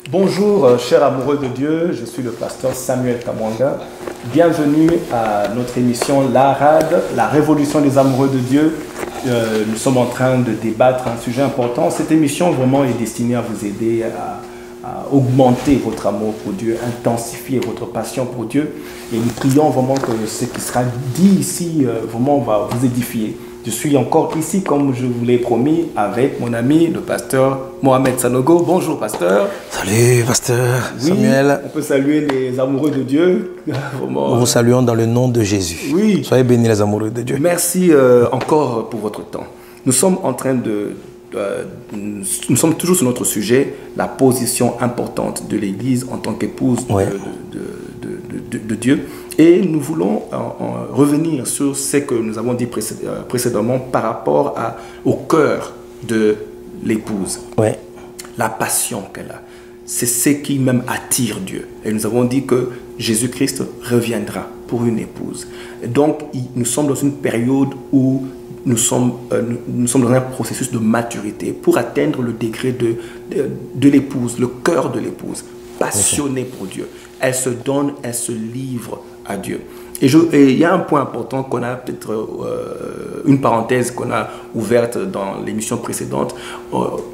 Bonjour, chers amoureux de Dieu, je suis le pasteur Samuel Kamwanga. Bienvenue à notre émission La RAD, la révolution des amoureux de Dieu. Nous sommes en train de débattre un sujet important. Cette émission vraiment est destinée à vous aider à augmenter votre amour pour Dieu, intensifier votre passion pour Dieu. Et nous prions vraiment que ce qui sera dit ici vraiment va vous édifier. Je suis encore ici, comme je vous l'ai promis, avec mon ami, le pasteur Mohamed Sanogo. Bonjour, pasteur. Salut, pasteur Samuel. On peut saluer les amoureux de Dieu. Vraiment. Nous vous saluons dans le nom de Jésus. Oui. Soyez bénis, les amoureux de Dieu. Merci encore pour votre temps. Nous sommes en train de... nous sommes toujours sur notre sujet, la position importante de l'Église en tant qu'épouse de Dieu. Et nous voulons revenir sur ce que nous avons dit précédemment par rapport au cœur de l'épouse. Ouais. La passion qu'elle a. C'est ce qui même attire Dieu. Et nous avons dit que Jésus-Christ reviendra pour une épouse. Et donc, nous sommes dans une période où nous sommes dans un processus de maturité pour atteindre le degré de l'épouse, le cœur de l'épouse, passionnée pour Dieu. Elle se donne, elle se livre à Dieu. Et il y a un point important qu'on a peut-être, une parenthèse qu'on a ouverte dans l'émission précédente,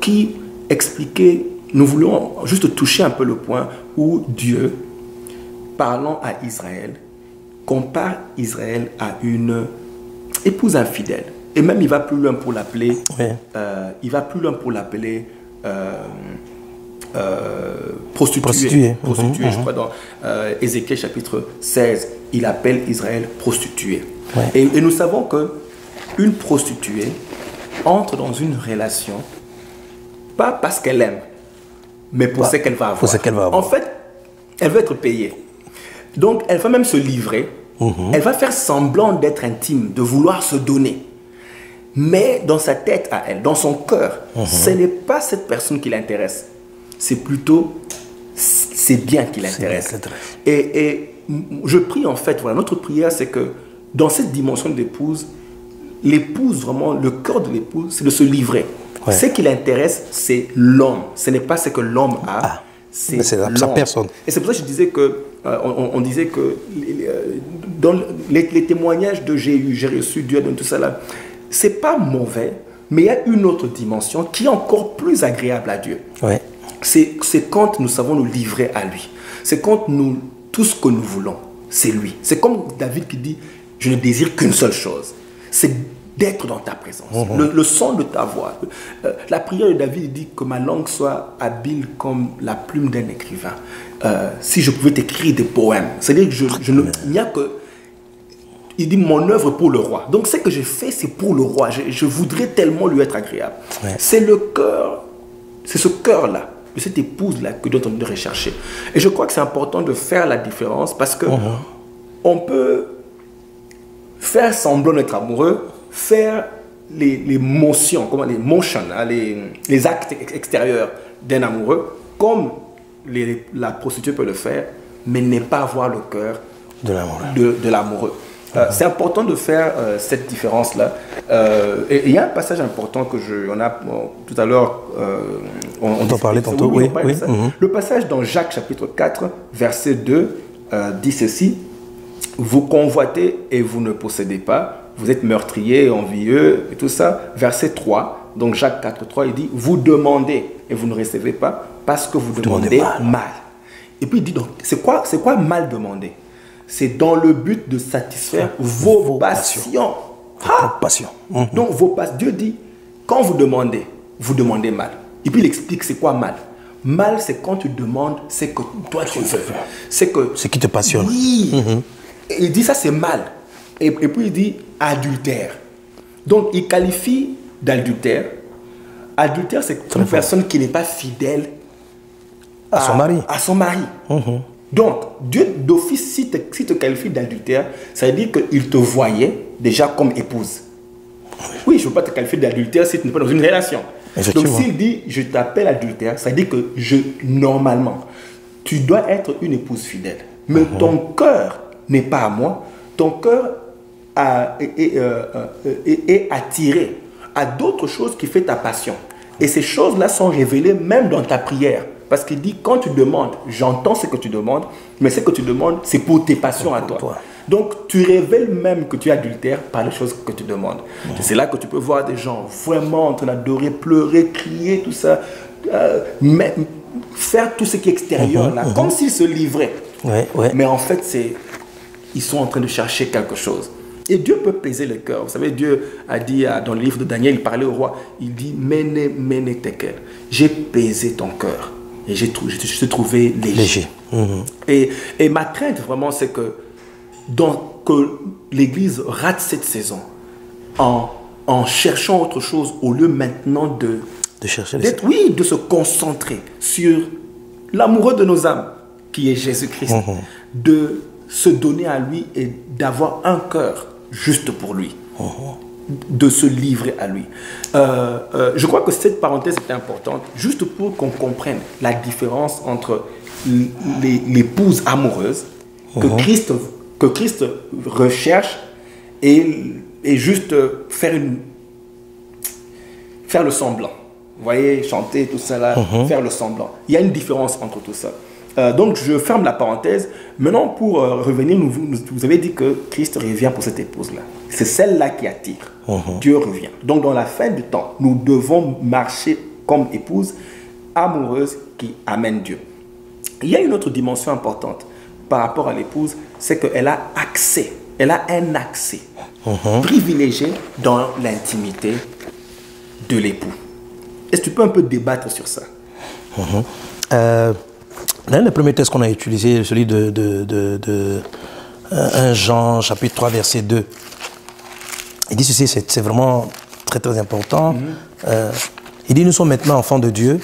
qui expliquait, nous voulons juste toucher un peu le point où Dieu, parlant à Israël, compare Israël à une épouse infidèle. Et même il va plus loin pour l'appeler, prostituée. Prostituée, je crois, dans Ézéchiel chapitre 16, il appelle Israël prostituée. Ouais. Et nous savons qu'une prostituée entre dans une relation, pas parce qu'elle aime, mais pour ce qu'elle va avoir. Pour ce qu'elle va avoir. En fait, elle veut être payée. Donc, elle va même se livrer. Elle va faire semblant d'être intime, de vouloir se donner. Mais dans sa tête à elle, dans son cœur, ce n'est pas cette personne qui l'intéresse. C'est plutôt ses biens qui l'intéressent. Et je prie en fait, voilà, notre prière, c'est que dans cette dimension de l'épouse, vraiment, le cœur de l'épouse, c'est de se livrer. Ouais. Ce qui l'intéresse, c'est l'homme. Ce n'est pas ce que l'homme a, c'est sa personne. Et c'est pour ça que je disais que, on disait que dans les témoignages de j'ai reçu Dieu, dans tout ça là, c'est pas mauvais, mais il y a une autre dimension qui est encore plus agréable à Dieu. Ouais. C'est quand nous savons nous livrer à lui. C'est quand tout ce que nous voulons, c'est lui. C'est comme David qui dit, je ne désire qu'une seule chose. C'est d'être dans ta présence. Le son de ta voix. La prière de David dit que ma langue soit habile comme la plume d'un écrivain. Si je pouvais t'écrire des poèmes. C'est-à-dire que il n'y a que... Il dit mon œuvre pour le roi. Donc ce que j'ai fait, c'est pour le roi. Je voudrais tellement lui être agréable. Ouais. C'est le cœur, c'est ce cœur-là, de cette épouse-là que Dieu est en train de rechercher. Et je crois que c'est important de faire la différence parce que on peut faire semblant d'être amoureux, faire les motions, les motions, hein, les actes extérieurs d'un amoureux, comme la prostituée peut le faire, mais ne pas avoir le cœur de l'amoureux. C'est important de faire cette différence-là. Et il y a un passage important que tout à l'heure, on t'en parlait tantôt. Oui. Le passage dans Jacques chapitre 4, verset 2, dit ceci: vous convoitez et vous ne possédez pas, vous êtes meurtriers, envieux, et tout ça. Verset 3, donc Jacques 4, 3, il dit: vous demandez et vous ne recevez pas parce que vous demandez mal. Et puis il dit donc, c'est quoi mal demander? C'est dans le but de satisfaire vos passions. Donc, Dieu dit, quand vous demandez mal. Et puis, il explique c'est quoi mal. Mal, c'est quand tu demandes ce que toi tu veux. Ce qui te passionne. Oui. Et il dit ça, c'est mal. Et puis, il dit adultère. Donc, il qualifie d'adultère. Adultère, c'est une personne qui n'est pas fidèle à son mari. Donc, Dieu d'office, si te qualifie d'adultère, ça veut dire qu'il te voyait déjà comme épouse. Oui, je ne veux pas te qualifier d'adultère si tu n'es pas dans une relation. Donc, s'il dit je t'appelle adultère, ça veut dire que normalement, tu dois être une épouse fidèle. Mais ton cœur n'est pas à moi. Ton cœur est attiré à d'autres choses qui font ta passion. Et ces choses-là sont révélées même dans ta prière. Parce qu'il dit, quand tu demandes, j'entends ce que tu demandes, mais ce que tu demandes, c'est pour tes passions à toi. Donc, tu révèles même que tu adultères par les choses que tu demandes. C'est là que tu peux voir des gens vraiment en train d'adorer, pleurer, crier, tout ça, mais faire tout ce qui est extérieur, là, comme s'ils se livraient. Mais en fait, ils sont en train de chercher quelque chose. Et Dieu peut peser le cœur. Vous savez, Dieu a dit dans le livre de Daniel, il parlait au roi, il dit, mene tekel. J'ai pesé ton cœur et je t'ai trouvé léger. Et ma crainte vraiment, c'est que l'Église rate cette saison en cherchant autre chose au lieu maintenant de chercher de se concentrer sur l'amoureux de nos âmes, qui est Jésus-Christ, de se donner à lui et d'avoir un cœur juste pour lui, de se livrer à lui. Je crois que cette parenthèse est importante, juste pour qu'on comprenne la différence entre l'épouse amoureuse que Christ recherche et juste faire le semblant. Vous voyez, chanter, tout ça là, faire le semblant. Il y a une différence entre tout ça. Donc, je ferme la parenthèse. Maintenant, pour revenir, vous avez dit que Christ revient pour cette épouse-là. C'est celle-là qui attire. Dieu revient. Donc, dans la fin du temps, nous devons marcher comme épouse amoureuse qui amène Dieu. Il y a une autre dimension importante par rapport à l'épouse, c'est qu'elle a accès. Elle a un accès privilégié dans l'intimité de l'époux. Est-ce que tu peux un peu débattre sur ça? L'un des premiers textes qu'on a utilisé, celui de 1 Jean, chapitre 3, verset 2, il dit ceci, c'est vraiment très très important. Il dit, nous sommes maintenant enfants de Dieu,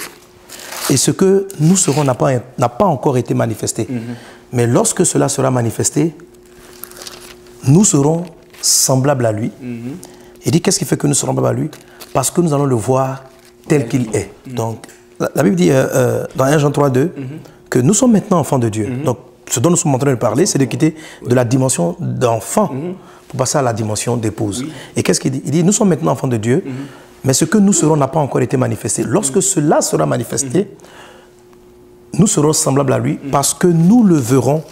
et ce que nous serons n'a pas encore été manifesté. Mais lorsque cela sera manifesté, nous serons semblables à lui. Il dit, qu'est-ce qui fait que nous serons semblables à lui? Parce que nous allons le voir tel qu'il est. Donc, la Bible dit dans 1 Jean 3, 2, que nous sommes maintenant enfants de Dieu. Donc, ce dont nous sommes en train de parler, c'est de quitter de la dimension d'enfant pour passer à la dimension d'épouse. Et qu'est-ce qu'il dit? Il dit, nous sommes maintenant enfants de Dieu, mais ce que nous serons n'a pas encore été manifesté. Lorsque cela sera manifesté, nous serons semblables à lui parce que nous le verrons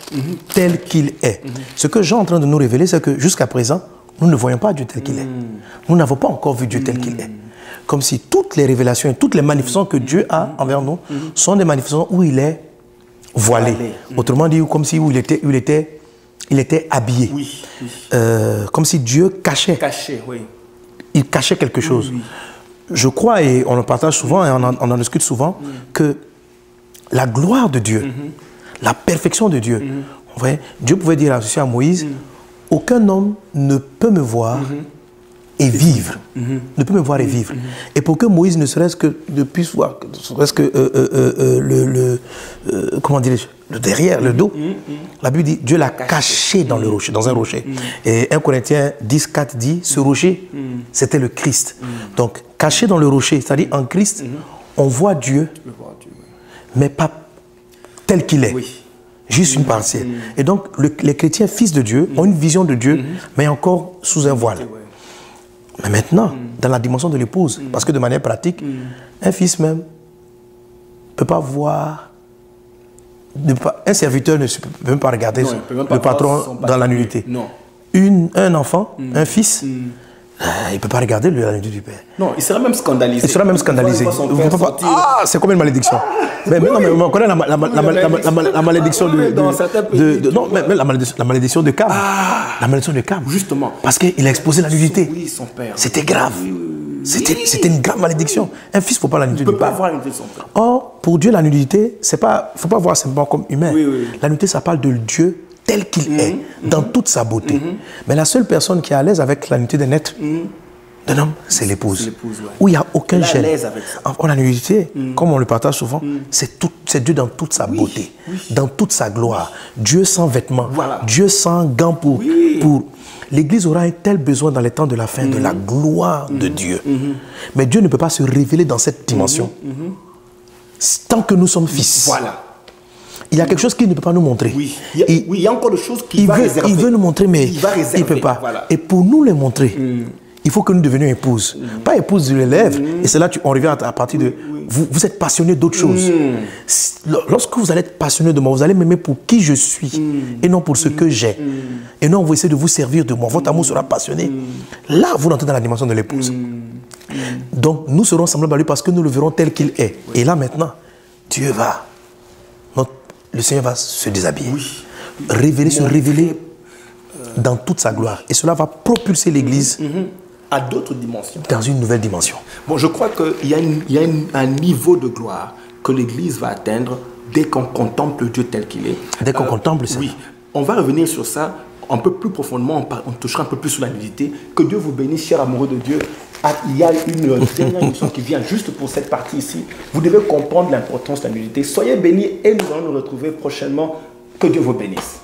tel qu'il est. Ce que Jean est en train de nous révéler, c'est que jusqu'à présent, nous ne voyons pas Dieu tel qu'il est. Nous n'avons pas encore vu Dieu tel qu'il est. Comme si toutes les révélations et toutes les manifestations que Dieu a envers nous sont des manifestations où il est voilé. Autrement dit, comme si il était habillé. Comme si Dieu cachait. Il cachait quelque chose. Je crois, et on en partage souvent, et on en discute souvent, que la gloire de Dieu, la perfection de Dieu, vous voyez, Dieu pouvait dire à Moïse, aucun homme ne peut me voir et vivre. Ne peut me voir et vivre. Et pour que Moïse ne serait-ce que ne puisse voir, ne serait-ce que comment dirais-je, le derrière, le dos, la Bible dit, Dieu l'a caché dans le rocher, dans un rocher. Et 1 Corinthiens 10, 4 dit, ce rocher, c'était le Christ. Donc, caché dans le rocher, c'est-à-dire en Christ, on voit Dieu, mais pas tel qu'il est. Juste une partielle. Et donc, les chrétiens fils de Dieu ont une vision de Dieu, mais encore sous un voile. Mais maintenant, dans la dimension de l'épouse, parce que de manière pratique, un fils même ne peut pas voir, un serviteur ne peut même pas regarder le patron dans la nudité. Un enfant, un fils, il ne peut pas regarder la nudité du père. Non, il sera même scandalisé. Il sera même scandalisé. Ah, c'est comme une malédiction. Mais on connaît la malédiction de non, mais la malédiction de Cam. La malédiction de Cam. Justement. Parce qu'il a exposé la nudité. Oui, son père. C'était grave. C'était une grave malédiction. Un fils ne peut pas la nudité du père. Il ne peut pas voir la nudité de son père. Or, pour Dieu, la nudité, il ne faut pas voir simplement comme humain. La nudité, ça parle de Dieu tel qu'il est, dans toute sa beauté. Mais la seule personne qui est à l'aise avec la nudité d'un être, d'un homme, c'est l'épouse. Où il n'y a aucun gêne. La nudité, comme on le partage souvent, c'est Dieu dans toute sa beauté, dans toute sa gloire. Dieu sans vêtements, Dieu sans gants pour... L'Église aura un tel besoin dans les temps de la fin de la gloire de Dieu. Mais Dieu ne peut pas se révéler dans cette dimension tant que nous sommes fils. Voilà. Il y a quelque chose qu'il ne peut pas nous montrer. Il y a encore des choses qu'il va réserver. Il veut nous montrer, mais il ne peut pas. Voilà. Et pour nous les montrer, il faut que nous devenions épouses. Pas épouses de l'élève. Et c'est là on revient à partir de... Vous êtes passionné d'autre chose. Lorsque vous allez être passionné de moi, vous allez m'aimer pour qui je suis et non pour ce que j'ai. Et non, vous essayez de vous servir de moi. Votre amour sera passionné. Là, vous entrez dans la dimension de l'épouse. Donc, nous serons semblables à lui parce que nous le verrons tel qu'il est. Et là, maintenant, Dieu va... Le Seigneur va se déshabiller. Se révéler dans toute sa gloire. Et cela va propulser l'Église à d'autres dimensions. Dans une nouvelle dimension. Bon, je crois qu'il y a un niveau de gloire que l'Église va atteindre dès qu'on contemple Dieu tel qu'il est. Dès qu'on contemple ça. Oui, on va revenir sur ça un peu plus profondément, on touchera un peu plus sur la nudité. Que Dieu vous bénisse, chers amoureux de Dieu. Il y a une dernière émission qui vient juste pour cette partie ici. Vous devez comprendre l'importance de la nudité. Soyez bénis et nous allons nous retrouver prochainement. Que Dieu vous bénisse.